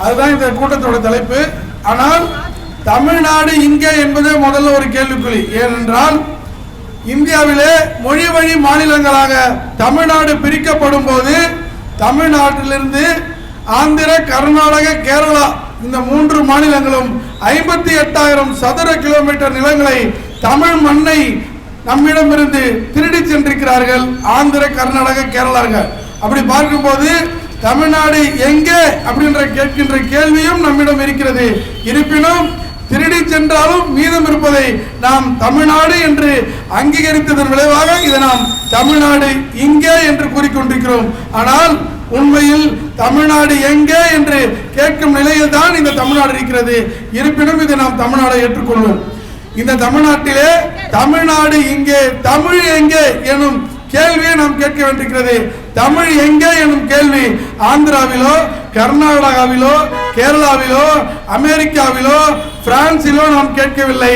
அதுதான் இந்த கூட்டத்தோட தலைப்பு. ஆனால் தமிழ்நாடு இங்கே என்பதே முதல்ல ஒரு கேள்விக்குறி. ஏனென்றால் இந்தியாவிலே மொழி வழி மாநிலங்களாக தமிழ்நாடு பிரிக்கப்படும் போது தமிழ்நாட்டிலிருந்து ஆந்திர, கர்நாடக, கேரளா இந்த 3 மாநிலங்களும் 58,000 சதுர கிலோமீட்டர் நிலங்களை தமிழ் மண்ணை நம்மிடமிருந்து திருடி சென்றிருக்கிறார்கள் ஆந்திர, கர்நாடக, கேரளார்கள். அப்படி பார்க்கும்போது தமிழ்நாடு எங்கே அப்படின்ற கேட்கின்ற கேள்வியும் நம்மிடம் இருக்கிறது. இருப்பினும் திருடி சென்றாலும் மீதம் இருப்பதை நாம் தமிழ்நாடு என்று அங்கீகரித்ததன் விளைவாக இதை நாம் தமிழ்நாடு இங்கே என்று கூறிக்கொண்டிருக்கிறோம். ஆனால் உண்மையில் தமிழ்நாடு எங்கே என்று கேட்கும் நிலையில் தான் இந்த தமிழ்நாடு இருக்கிறது. இருப்பினும் இதை நாம் தமிழ்நாடு ஏற்றுக்கொள்வோம். இந்த தமிழ்நாட்டிலே தமிழ்நாடு இங்கே, தமிழ் எங்கே எனும் கேள்வியை நாம் கேட்க வேண்டியிருக்கிறது. தமிழ் எங்கே எனும் கேள்வி ஆந்திராவிலோ, கர்நாடகாவிலோ, கேரளாவிலோ, அமெரிக்காவிலோ, பிரான்சிலோ நாம் கேட்கவில்லை.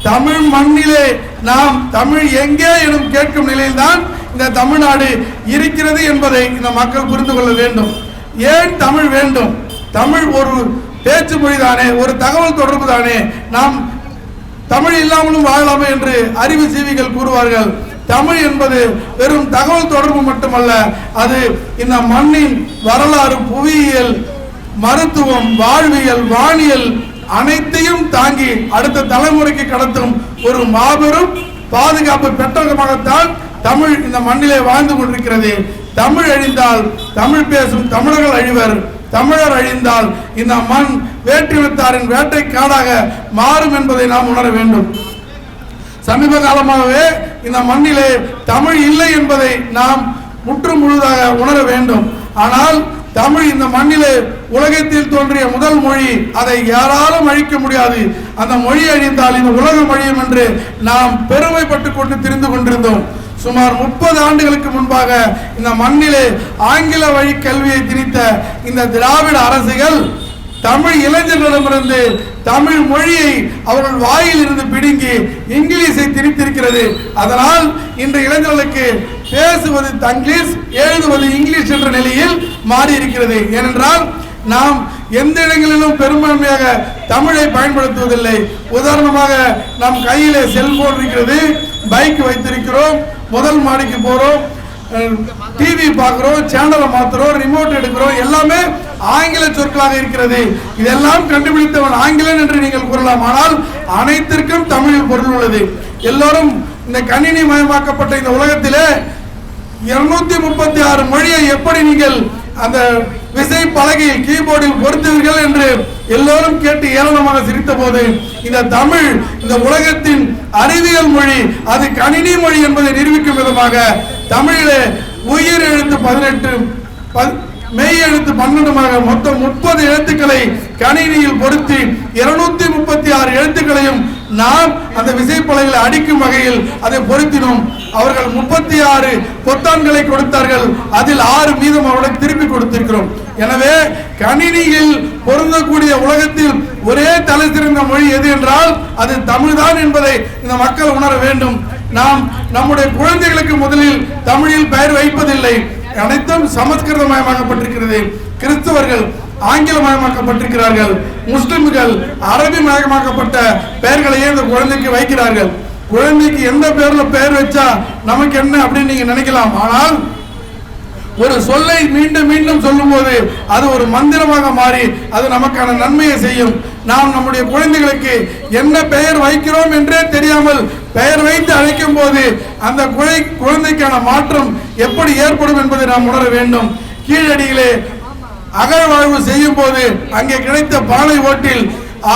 தமிழ் மண்ணிலே நாம் தமிழ் எங்கே எனும் கேட்கும் நிலையில்தான் இந்த தமிழ்நாடு இருக்கிறது என்பதை இந்த மக்கள் புரிந்து கொள்ள வேண்டும். ஏன் தமிழ் வேண்டும்? தமிழ் ஒரு பேச்சு மொழி தானே, ஒரு தகவல் தொடர்பு தானே. நாம் தமிழ் இல்லாமலும் வாழலாமே என்று அறிவு ஜீவிகள் கூறுவார்கள். தமிழ் என்பது வெறும் தகவல் தொடர்பு மட்டுமல்ல, அது இந்த மண்ணின் வரலாறு, புவியியல், மருத்துவம், வாழ்வியல், வானியல் அனைத்தையும் தாங்கி அடுத்த தலைமுறைக்கு கடத்தும் ஒரு மாபெரும் பாதுகாப்பு பெட்டகமாகத்தான் தமிழ் இந்த மண்ணிலே வாழ்ந்து கொண்டிருக்கிறது. தமிழ் அழிந்தால் தமிழ் பேசும் தமிழர்கள் அழிவர். தமிழர் அழிந்தால் இந்த மண் வேற்றினத்தாரின் வேட்டை காடாக மாறும் என்பதை நாம் உணர வேண்டும். சமீப காலமாகவே இந்த மண்ணிலே தமிழ் இல்லை என்பதை நாம் முற்று முழுதாக உணர வேண்டும். ஆனால் தமிழ் இந்த மண்ணிலே உலகத்தில் தோன்றிய முதல் மொழி, அதை யாராலும் அழிக்க முடியாது. அந்த மொழி அழிந்தால் இந்த உலகம் அழியும் என்று நாம் பெருமைப்பட்டுக் கொண்டு திரிந்து கொண்டிருந்தோம். சுமார் 30 ஆண்டுகளுக்கு முன்பாக இந்த மண்ணிலே ஆங்கில வழி கல்வியை திணித்த இந்த திராவிட அரசுகள் தமிழ் இளைஞர்களிடமிருந்து தமிழ் மொழியை அவர்கள் வாயில் இருந்து பிடுங்கி இங்கிலீஷை திணித்திருக்கிறது. அதனால் இன்று இளைஞர்களுக்கு பேசுவது தங்கிலீஷ், எழுதுவது இங்கிலீஷ் என்ற நிலையில் மாறி இருக்கிறது. ஏனென்றால் நாம் எந்த இடங்களிலும் பெரும்பான்மையாக தமிழை பயன்படுத்துவதில்லை. உதாரணமாக நம் கையிலே செல்போன் இருக்கிறது, பைக் வைத்திருக்கிறோம், முதல் மாடிக்கு போறோம், டிவி பார்க்கிறோம், சேனலை மாத்துறோம், ரிமோட் எடுக்கிறோம், எல்லாமே ஆங்கில சொற்களாக இருக்கிறது. இதெல்லாம் கண்டுபிடித்தவன் ஆங்கிலன் என்று நீங்கள் கூறலாம். ஆனால் அனைத்திற்கும் தமிழில் பொருள் உள்ளது. எல்லோரும் இந்த கணினி மயமாக்கப்பட்ட இந்த உலகத்திலே 236 மொழியை எப்படி நீங்கள் அந்த விசை பலகையில், கீபோர்டில் பொருத்துவீர்கள் என்று எல்லோரும் கேட்டு ஏளனமாக சிரித்த போது இந்த தமிழ் இந்த உலகத்தின் அறிவியல் மொழி, அது கணினி மொழி என்பதை நிரூபிக்கும் விதமாக தமிழிலே உயிர் எழுத்து 18, மெய் எழுத்து 12 மொத்தம் 30 எழுத்துக்களை கணினியில் பொருத்தி 236 எழுத்துக்களையும் நாம் அந்த விசைப்பலகையில் அடிக்கும் வகையில் அதை பொருத்தினோம். அவர்கள் 36 பொத்தான்களை கொடுத்தார்கள், அதில் 6 மீதம் அவர்களுக்கு திருப்பி கொடுத்திருக்கிறோம். எனவே கணினியில் பொருந்தக்கூடிய உலகத்தில் ஒரே தலை சிறந்த மொழி எது என்றால் அது தமிழ்தான் என்பதை இந்த மக்கள் உணர வேண்டும். நாம் நம்முடைய குழந்தைகளுக்கு முதலில் தமிழில் பெயர் வைப்பதில்லை. அனைத்தும் சமஸ்கிருதமயமாக்கப்பட்டிருக்கிறது. கிறிஸ்தவர்கள் ஆங்கிலமயமாக்கப்பட்டிருக்கிறார்கள். முஸ்லிம்கள் அரபி மயமாக்கப்பட்ட பெயர்களையே இந்த குழந்தைக்கு வைக்கிறார்கள். குழந்தைக்கு எந்த பேர்ல பெயர் வச்சா நமக்கு என்ன அப்படின்னு நீங்க நினைக்கலாம். ஆனால் ஒரு சொல்லை மீண்டும் மீண்டும் சொல்லும் போது அது ஒரு மந்திரமாக மாறி அது நமக்கான நன்மையை செய்யும். நாம் நம்முடைய குழந்தைகளுக்கு என்ன பெயர் வைக்கிறோம் என்றே தெரியாமல் பெயர் வைத்து அழைக்கும் போது அந்த குழந்தைக்கான மாற்றம் எப்படி ஏற்படும் என்பதை நாம் உணர வேண்டும். கீழடியிலே அகழ்வாழ்வு செய்யும் போது அங்கே கிடைத்த பானை ஓட்டில்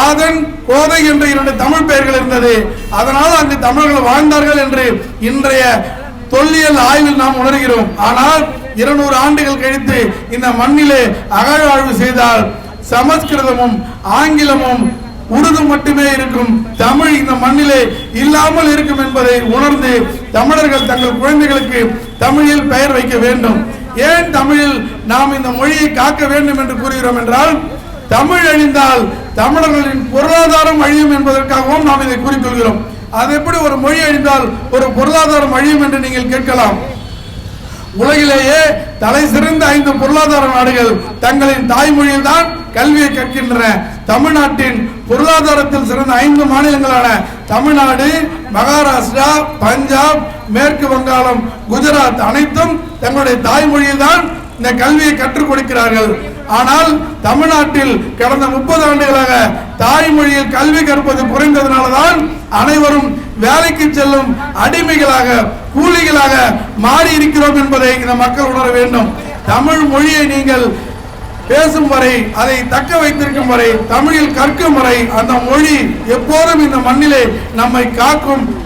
ஆதன், கோதை என்ற 2 தமிழ் பெயர்கள் இருந்தது. அதனால் அங்கு தமிழர்கள் வாழ்ந்தார்கள் என்று இன்றைய தொல்லியல் ஆய்வில் நாம் உணர்கிறோம். ஆனால் 200 ஆண்டுகள் கழித்து இந்த மண்ணிலே அகழ்வாழ்வு செய்தால் சமஸ்கிருதமும் ஆங்கிலமும் உருது மட்டுமே இருக்கும், தமிழ் இந்த மண்ணிலே இல்லாமல் இருக்கும் என்பதை உணர்ந்து தமிழர்கள் தங்கள் குழந்தைகளுக்கு தமிழில் பெயர் வைக்க வேண்டும். ஏன் தமிழில் நாம் இந்த மொழியை காக்க வேண்டும் என்று கூறுகிறோம் என்றால், தமிழ் அழிந்தால் தமிழர்களின் பொருளாதாரம் அழியும் என்பதற்காகவும் நாம் இதை கூறிக்கொள்கிறோம். அது எப்படி ஒரு மொழி அழிந்தால் ஒரு பொருளாதாரம் அழியும் என்று நீங்கள் கேட்கலாம். உலகிலேயே தலை சிறந்த 5 பொருளாதார நாடுகள் தங்களின் தாய்மொழியில் தான் கல்வியை கற்கின்றன. தமிழ்நாட்டின் பொருளாதாரத்தில் சிறந்த 5 மாநிலங்களான தமிழ்நாடு, மகாராஷ்டிரா, பஞ்சாப், மேற்கு வங்காளம், குஜராத் அனைத்தும் தங்களுடைய தாய்மொழியில் தான் இந்த கல்வியை கற்றுக் கொடுக்கிறார்கள். ஆனால் தமிழ்நாட்டில் கடந்த 30 ஆண்டுகளாக தாய்மொழியில் கல்வி கற்பது குறைந்ததனால்தான் அனைவரும் வேலைக்கு செல்லும் அடிமைகளாக, கூலிகளாக மாறி இருக்கிறோம் என்பதை இந்த மக்கள் உணர வேண்டும். தமிழ் மொழியை நீங்கள் பேசும் வரை, அதை தக்க வைத்திருக்கும் வரை, தமிழில் கற்கும் வரை அந்த மொழி எப்போதும் இந்த மண்ணிலே நம்மை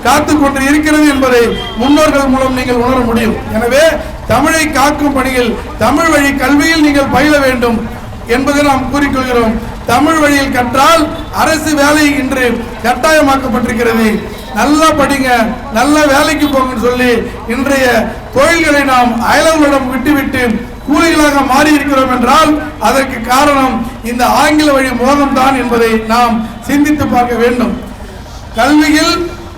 காத்து கொண்டு இருக்கிறது என்பதை முன்னோர்கள் மூலம் நீங்கள் உணர முடியும். எனவே தமிழை காக்கும் பணியில் தமிழ் வழி கல்வியில் நீங்கள் பயில வேண்டும் என்பதை நாம் கூறிக்கொள்கிறோம். தமிழ் வழியில் கற்றால் அரசு வேலை இன்று கட்டாயமாக்கப்பட்டிருக்கிறது. நல்லா படிங்க, நல்ல வேலைக்கு போங்கன்னு சொல்லி இன்றைய தொழில்களை நாம் அயலவர்களிடம் விட்டுவிட்டு கூலிகளாக மாறி இருக்கிறோம் என்றால் அதற்கு காரணம் இந்த ஆங்கில வழி மோகம் தான் என்பதை நாம் சிந்தித்து பார்க்க வேண்டும். கல்வியில்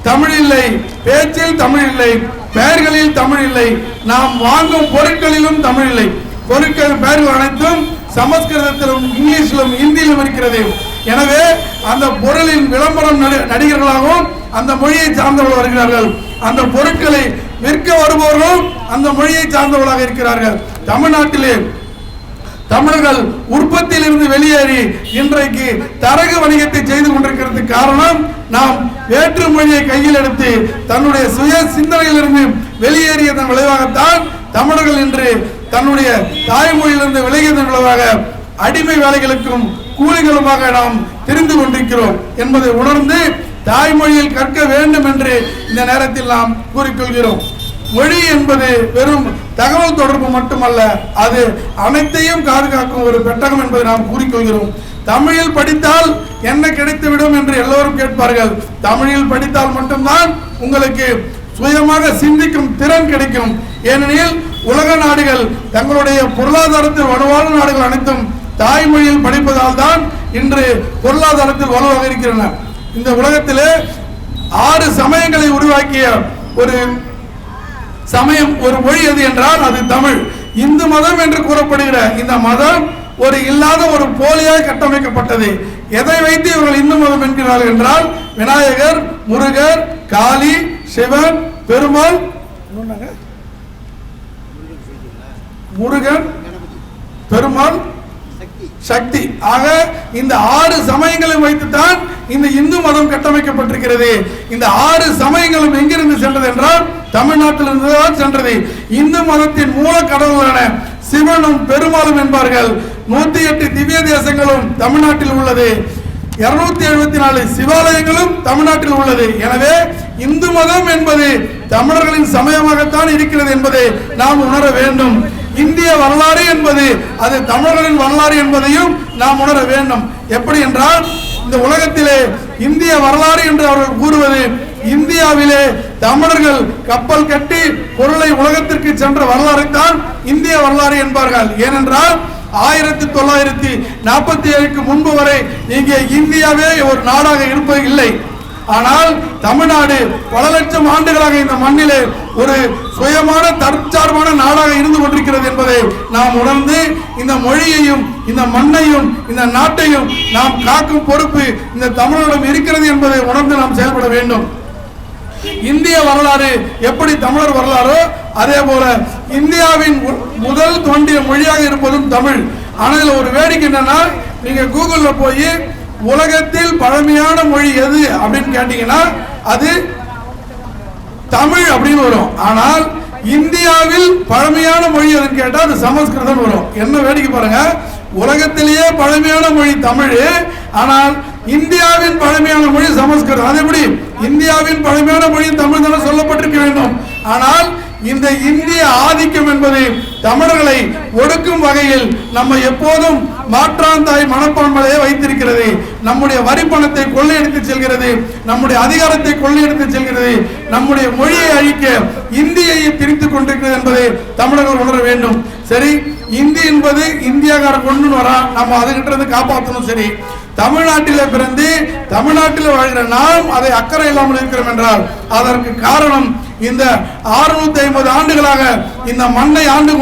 தமிழ் இல்லை, பேச்சில் தமிழ் இல்லை, பெயர்களில் தமிழ் இல்லை, நாம் வாங்கும் பொருட்களிலும் தமிழ் இல்லை. பொருட்கள் பெயர்கள் அனைத்தும் சமஸ்கிருதத்திலும் இங்கிலீஷிலும் இந்தியிலும் இருக்கிறது. எனவே அந்த பொருளின் விளம்பரம் நடிகர்களாகவும் அந்த மொழியை சார்ந்தவர்கள் வருகிறார்கள். அந்த பொருட்களை விற்க வருபவர்களும் அந்த மொழியை சார்ந்தவர்களாக இருக்கிறார்கள். தமிழ்நாட்டிலே தமிழர்கள் உற்பத்தியில் இருந்து வெளியேறி இன்றைக்கு தரகு வணிகத்தை செய்து கொண்டிருக்கிறதுக்கு காரணம் நாம் வேற்று மொழியை கையில் எடுத்து தன்னுடைய சுய சிந்தனையிலிருந்து வெளியேறியதன் விளைவாகத்தான் தமிழர்கள் இன்று தன்னுடைய தாய்மொழியிலிருந்து விலகியதன் விளைவாக அடிமை வேலைகளுக்கும் கூலிகளுமாக நாம் தெரிந்து கொண்டிருக்கிறோம் என்பதை உணர்ந்து தாய்மொழியில் கற்க வேண்டும் என்று இந்த நேரத்தில் நாம் கூறிக்கொள்கிறோம். மொழி என்பது வெறும் தகவல் தொடர்பு மட்டுமல்ல, அது அனைத்தையும் பாதுகாக்கும் ஒரு பெட்டகம் என்பதை நாம் கூறிக்கொள்கிறோம். தமிழில் படித்தால் என்ன கிடைத்துவிடும் என்று எல்லோரும் கேட்பார்கள். தமிழில் படித்தால் மட்டும்தான் உங்களுக்கு சுயமாக சிந்திக்கும் திறன் கிடைக்கும். ஏனெனில் உலக நாடுகள் தங்களுடைய பொருளாதாரத்தில் வலுவான நாடுகள் அனைத்தும் தாய்மொழியில் படிப்பதால் தான் இன்று பொருளாதாரத்தில் வலுவாக இருக்கின்றன. இந்த உலகத்திலே 6 சமயங்களை உருவாக்கிய ஒரு சமயம், ஒரு மொழி எது என்றால் அது தமிழ். இந்து மதம் என்று கூறப்படுகிற இந்த மதம் ஒரு இல்லாத ஒரு போலியாக கட்டமைக்கப்பட்டது. எதை வைத்து இவர்கள் இந்து மதம் என்கிறார்கள் என்றால் விநாயகர், முருகர், காளி, சிவன், பெருமாள், முருகன், பெருமாள், சக்தி ஆக இந்த 6 சமயங்களை வைத்துத்தான் இந்த இந்து மதம் கட்டமைக்கப்பட்டிருக்கிறது. இந்த 6 சமயங்களும் எங்கிருந்து சென்றது என்றால் தமிழ்நாட்டிலிருந்து தான் சென்றது. இந்து மதத்தின் மூல கடவுளான சிவனும் பெருமாளும் என்பார்கள். 108 திவ்ய தேசங்களும் தமிழ்நாட்டில் உள்ளது. 274 சிவாலயங்களும் தமிழ்நாட்டில் உள்ளது. எனவே இந்து மதம் என்பது தமிழர்களின் சமயமாகத்தான் இருக்கிறது என்பதை நாம் உணர வேண்டும். இந்திய வரலாறு என்பது அது தமிழர்களின் வரலாறு என்பதையும் நாம் உணர வேண்டும். எப்படி என்றால் இந்த உலகத்திலே இந்திய வரலாறு என்று அவர்கள் கூறுவது இந்தியாவிலே தமிழர்கள் கப்பல் கட்டி பொருளை உலகத்திற்கு சென்ற வரலாறு தான் இந்திய வரலாறு என்பார்கள். ஏனென்றால் 1947க்கு முன்பு வரை இங்கே இந்தியாவே ஒரு நாடாக இருப்பது இல்லை. ஆனால் தமிழ்நாடு பல லட்சம் ஆண்டுகளாக இந்த மண்ணிலே ஒரு சுயமான தற்சார்பான நாடாக இருந்து கொண்டிருக்கிறது என்பதை நாம் உணர்ந்து இந்த மொழியையும் இந்த மண்ணையும் இந்த நாட்டையும் நாம் காக்கும் பொறுப்பு இந்த தமிழரிடம் இருக்கிறது என்பதை உணர்ந்து நாம் செயல்பட வேண்டும். இந்திய வரலாறு எப்படி தமிழர் வரலாறோ அதே போல இந்தியாவின் முதல் தோன்றிய மொழியாக இருப்பதும் தமிழ். ஆனால் ஒரு வேடிக்கை என்னன்னா, நீங்க கூகுள்ல போய் உலகத்தில் பழமையான மொழி எது அப்படின்னு கேட்டீங்கன்னா அது தமிழ் அப்படின்னு வரும். ஆனால் இந்தியாவில் பழமையான மொழி எதுன்னு கேட்டா அது சமஸ்கிருதம் வரும். என்ன வேடிக்கை பாருங்க, உலகத்திலேயே பழமையான மொழி தமிழ், ஆனால் இந்தியாவின் பழமையான மொழி சமஸ்கிருதம். அது எப்படி இந்தியாவின் பழமையான மொழி தமிழ் தானே சொல்லப்பட்டிருக்க வேண்டும். ஆனால் இந்த இந்திய ஆதிக்கம் என்பது தமிழர்களை ஒடுக்கும் வகையில் நம்ம எப்போதும் மாற்றாந்தாய் மனப்பான்மையை வைத்திருக்கிறது. நம்முடைய வரி பணத்தை கொள்ளையடித்து செல்கிறது, நம்முடைய அதிகாரத்தை கொள்ளையடித்து செல்கிறது, நம்முடைய மொழியை அழிக்க இந்தியை திணித்துக் கொண்டிருக்கிறது என்பதை தமிழர்கள் உணர வேண்டும். சரி, இந்தி என்பது இந்தியாக்காரன் கொண்டு வரா, நம்ம அதுகிட்ட இருந்து காப்பாற்றணும். சரி, தமிழ்நாட்டிலே பிறந்து தமிழ்நாட்டில் வாழ்கிற நாம் அதை அக்கறை இல்லாமல் இருக்கிறோம் என்றால் அதற்கு காரணம் இந்த 650 ஆண்டுகளாக இந்த மண்ணை ஆண்டு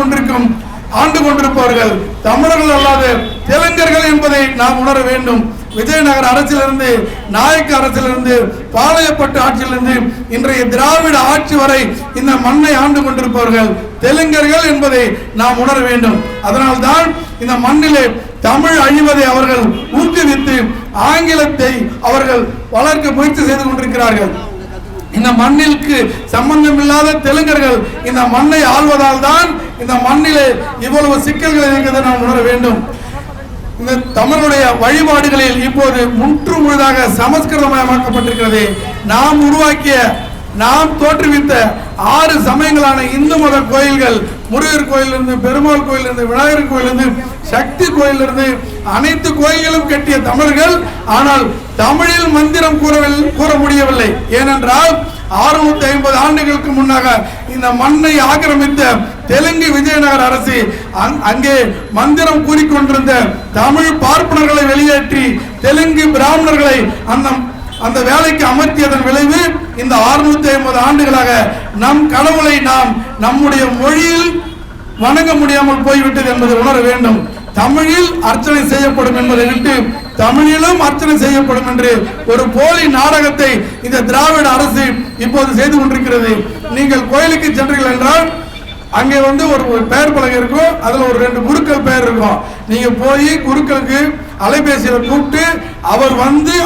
கொண்டிருப்பவர்கள் தமிழர்கள் அல்லாத தெலுங்கர்கள் என்பதை நாம் உணர வேண்டும். விஜயநகர அரசிலிருந்து, நாயக்க அரசிலிருந்து, பாளையப்பட்டு ஆட்சியிலிருந்து இன்றைய திராவிட ஆட்சி வரை இந்த மண்ணை ஆண்டு கொண்டிருப்பவர்கள் தெலுங்கர்கள் என்பதை நாம் உணர வேண்டும். அதனால்தான் இந்த மண்ணிலே தமிழ் அழிவதை அவர்கள் ஊக்குவித்து ஆங்கிலத்தை அவர்கள் வளர்க்க முயற்சி செய்து கொண்டிருக்கிறார்கள். இந்த மண்ணிற்கு சம்பந்தம் இல்லாத தெலுங்கர்கள் இந்த மண்ணை ஆள்வதால் தான் இந்த மண்ணிலே இவ்வளவு சிக்கல்கள் இருக்கிறதை நாம் உணர வேண்டும். இந்த தமிழுடைய வழிபாடுகளில் இப்போது முற்று முழுதாக சமஸ்கிருதமயமாக்கப்பட்டிருக்கிறது. நாம் உருவாக்கிய, நாம் தோற்றுவித்த 6 சமயங்களான இந்து மத கோயில்கள், முருகர் கோயிலிருந்து, பெருமாள் கோயிலிருந்து, விநாயகர் கோயிலிருந்து, சக்தி கோயிலிருந்து அனைத்து கோயில்களும் கட்டிய தமிழர்கள். ஆனால் தமிழில் மந்திரம் கூற முடியவில்லை. ஏனென்றால் 650 ஆண்டுகளுக்கு முன்னாக இந்த மண்ணை ஆக்கிரமித்த தெலுங்கு விஜயநகர அரசு அங்கே மந்திரம் கூறிக்கொண்டிருந்த தமிழ் பார்ப்பனர்களை வெளியேற்றி தெலுங்கு பிராமணர்களை அந்த வேலைக்கு அமர்த்தியதன் விளைவு இந்த 650 ஆண்டுகளாக நம் கடவுளை நாம் நம்முடைய மொழியில் வணங்க முடியாமல் போய்விட்டது என்பதை உணர வேண்டும். தமிழில் அர்ச்சனை செய்யப்படும் என்பதை விட்டு தமிழிலும் அர்ச்சனை செய்யப்படும் என்று ஒரு போலி நாடகத்தை இந்த திராவிட அரசு இப்போது செய்து கொண்டிருக்கிறது. நீங்கள் கோயிலுக்கு சென்றீர்கள் என்றால் அங்கே ஒரு பெயர் பலகை இருக்கும், அதுல ஒரு 2 குருக்கள் பெயர் இருக்கும். நீங்க போய் குருக்களுக்கு அலைபேசியில கூப்பிட்டு அவர்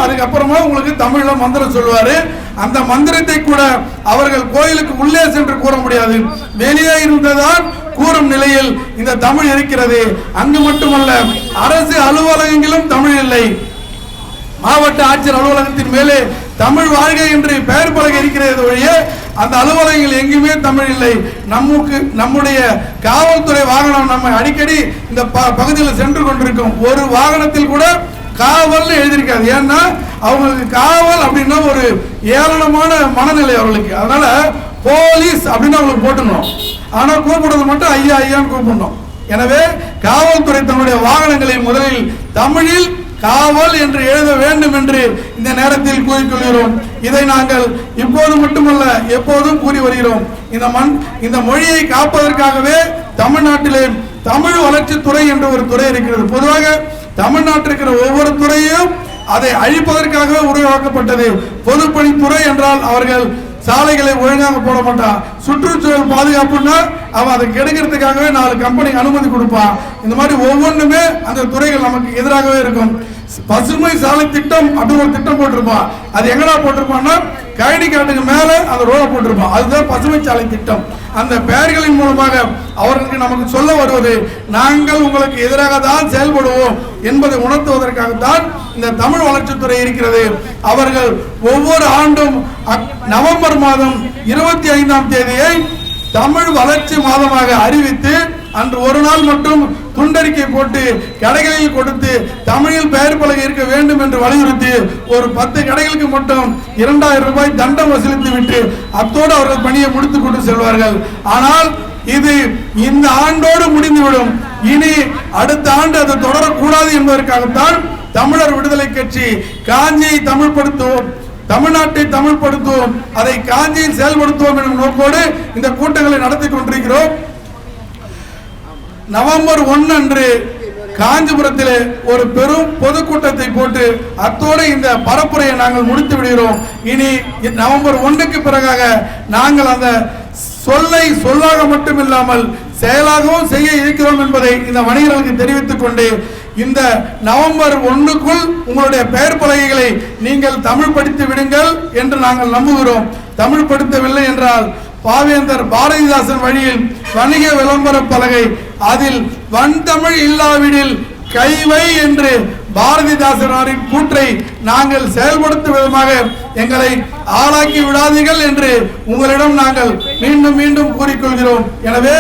அதுக்கப்புறமா உங்களுக்கு தமிழ்ல மந்திரம் சொல்லுவாரு. அந்த மந்திரத்தை கூட அவர்கள் கோயிலுக்கு உள்ளே சென்று கூற முடியாது, வெளியே இருந்ததால் கூறும் நிலையில் இந்த தமிழ் இருக்கிறது. அங்கு மட்டுமல்ல, அரசு அலுவலகங்களிலும் தமிழ் இல்லை. மாவட்ட ஆட்சியர் அலுவலகத்தின் மேலே தமிழ் வாழ்க என்று பெயர் பலகை இருக்கிறது ஒழிய அந்த அலுவலகங்கள் எங்குமே தமிழ் இல்லை. நம்முடைய காவல்துறை வாகனம் நம்ம அடிக்கடி இந்த பகுதியில் சென்று கொண்டிருக்கும். ஒரு வாகனத்தில் கூட காவல் எழுதியிருக்காது. ஏன்னா அவங்களுக்கு காவல் அப்படின்னா ஒரு ஏளனமான மனநிலை அவர்களுக்கு. அதனால போலீஸ் அப்படின்னு அவங்களுக்கு போட்டுணும். ஆனா கூப்பிடுறது மட்டும் ஐயா ஐயான்னு கூப்பிடணும். எனவே காவல்துறை தன்னுடைய வாகனங்களை முதலில் தமிழில் காவல் என்று எழுத வேண்டும் என்று இந்த நேரத்தில் கூறிக்கொள்கிறோம். இதை நாங்கள் இப்போது மட்டுமல்ல எப்போதும் கூறி வருகிறோம். இந்த மொழியை காப்பதற்காகவே தமிழ்நாட்டிலே தமிழ் வளர்ச்சித்துறை என்ற ஒரு துறை இருக்கிறது. பொதுவாக தமிழ்நாட்டில் இருக்கிற ஒவ்வொரு துறையும் அதை அழிப்பதற்காகவே உருவாக்கப்பட்டது. பொதுப்பணித்துறை என்றால் அவர்கள் சாலைகளை ஒழுங்காக போட மாட்டான். சுற்றுச்சூழல் பாதுகாப்புன்னா அவன் அதை கெடுக்கிறதுக்காகவே 4 கம்பெனி அனுமதி கொடுப்பான். இந்த மாதிரி ஒவ்வொன்றுமே அந்த துறைகள் நமக்கு எதிராகவே இருக்கும். பசுமை சாலை திட்டம் அப்படின்னு ஒரு திட்டம் போட்டிருப்பான். அது எங்கடா போட்டிருப்பான்னா கழனி காட்டுக்கு மேல அந்த ரோட போட்டிருப்பான். அதுதான் பசுமை சாலை திட்டம். அந்த பெயர்களின் மூலமாக அவர்களுக்கு நமக்கு சொல்ல வருவது, நாங்கள் உங்களுக்கு எதிராக தான் செயல்படுவோம் என்பதை உணர்த்துவதற்காகத்தான் இந்த தமிழ் வளர்ச்சித்துறை இருக்கிறது. அவர்கள் ஒவ்வொரு ஆண்டும் நவம்பர் மாதம் 25ஆம் தேதியை தமிழ் வளர்ச்சி மாதமாக அறிவித்து அன்று ஒரு நாள் மட்டும் துண்டறிக்கை போட்டு கடைகளில் கொடுத்து தமிழில் பெயர் பலகை இருக்க வேண்டும் என்று வலியுறுத்தி ஒரு 10 கடைகளுக்கு மட்டும் 2000 ரூபாய் தண்டம் வசூலித்து விட்டு அத்தோடு அவர்கள் பணியை முடித்துக் கொண்டு செல்வார்கள். ஆனால் இது இந்த ஆண்டோடு முடிந்துவிடும். இனி அடுத்த ஆண்டு அது தொடரக்கூடாது என்பதற்காகத்தான் தமிழர் விடுதலை கட்சி காஞ்சியை தமிழ்படுத்துவோம், தமிழ்நாட்டை தமிழ்படுத்துவோம், அதை காஞ்சியில் செயல்படுத்துவோம் என்ற நோக்கோடு இந்த கூட்டங்களை நடத்தி கொண்டிருக்கிறோம். நவம்பர் 1 அன்று காஞ்சிபுரத்திலே ஒரு பெரும் பொதுக்கூட்டத்தை போட்டு அத்தோடு இந்த பரப்புரையை நாங்கள் முடித்து விடுகிறோம். இனி நவம்பர் 1க்கு பிறகாக நாங்கள் அந்த சொல்லை சொல்லாக மட்டுமில்லாமல் செயலாகவும் செய்ய இருக்கிறோம் என்பதை இந்த வணிகர்களுக்கு தெரிவித்துக் கொண்டு இந்த நவம்பர் 1க்குள் உங்களுடைய பெயர் பலகைகளை நீங்கள் தமிழ் படித்து விடுங்கள் என்று நாங்கள் நம்புகிறோம். தமிழ் படுத்தவில்லை என்றால் பாவேந்தர் பாரதிதாசன் வழியில் வணிக விளம்பர பலகை, அதில் வன்தமிழ் இல்லாவிடில் கைவை என்று பாரதிதாசனாரின் கூற்றை நாங்கள் செயல்படுத்தும் விதமாக எங்களை ஆளாக்கி விடாதீர்கள் என்று உங்களிடம் நாங்கள் மீண்டும் மீண்டும் கூறிக்கொள்கிறோம். எனவே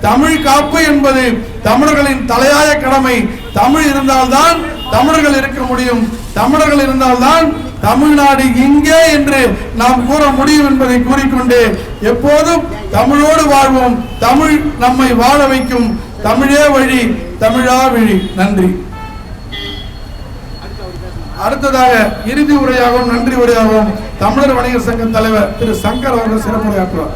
தமிழ் காப்பு என்பது தமிழர்களின் தலையாய கடமை. தமிழ் இருந்தால்தான் தமிழர்கள் இருக்க முடியும். தமிழர்கள் இருந்தால்தான் தமிழ்நாடு இங்கே என்று நாம் கூற முடியும் என்பதை கூறிக்கொண்டு எப்போதும் தமிழோடு வாழ்வோம். தமிழ் நம்மை வாழ வைக்கும். தமிழே வழி, தமிழா வழி. நன்றி. அடுத்ததாக இறுதி உரையாகவும் நன்றி உரையாகவும் தமிழர் வணிகர் சங்க தலைவர் திரு சங்கர் அவர்கள் சிறப்புரையாற்றுவார்.